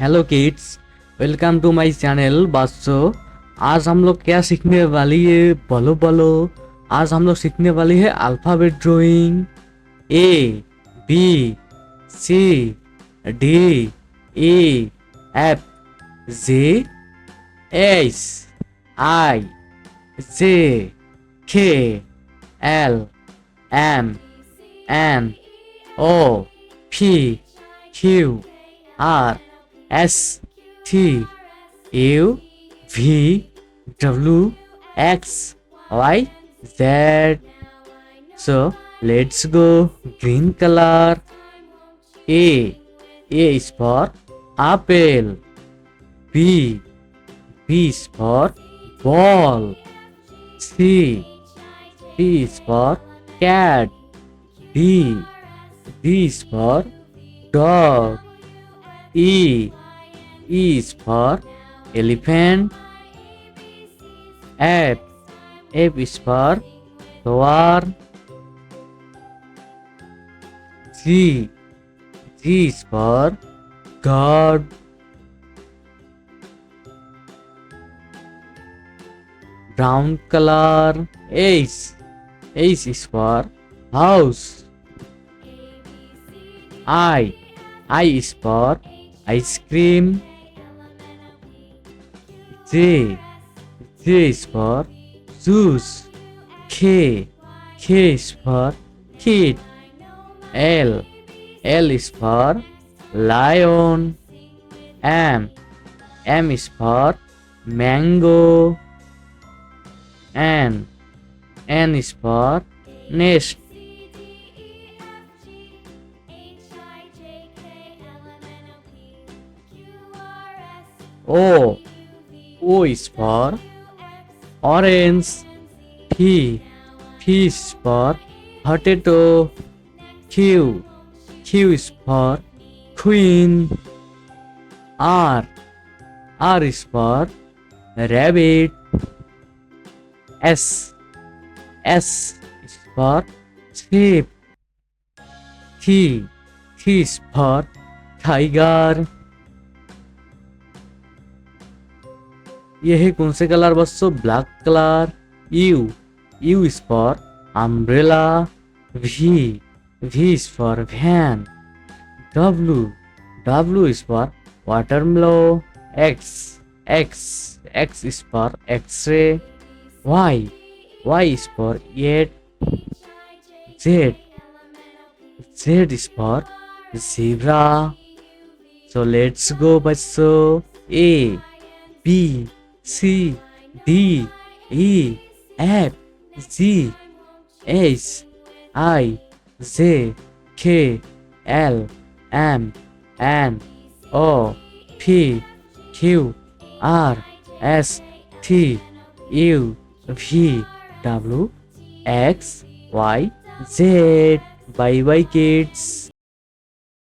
Hello kids, welcome to my channel बच्चों। आज हम लोग क्या सीखने वाली है, बोलो बोलो। आज हम लोग सीखने वाली है alphabet drawing. A B C D E F G H I J K L M N O P Q R S T U V W X Y Z. So let's go. Green color. A is for apple. B is for ball. C is for cat. D is for dog. E is for elephant. F is for flower. G is for God. Brown color. H is for house. I is for ice cream. J is for juice. K is for kid. L is for lion. M is for mango. N is for nest. O is for orange. P is for potato. Q is for queen. R is for rabbit. S is for sheep. T is for tiger. ये है कौन से colour बच्चों? Black colour. U is for umbrella. V is for van. W is for watermelon. X is for X-ray. Y is for yacht. Z is for zebra. So let's go बच्चों। A B C D E F G H I J K L M N O P Q R S T U V W X Y Z. Bye bye kids.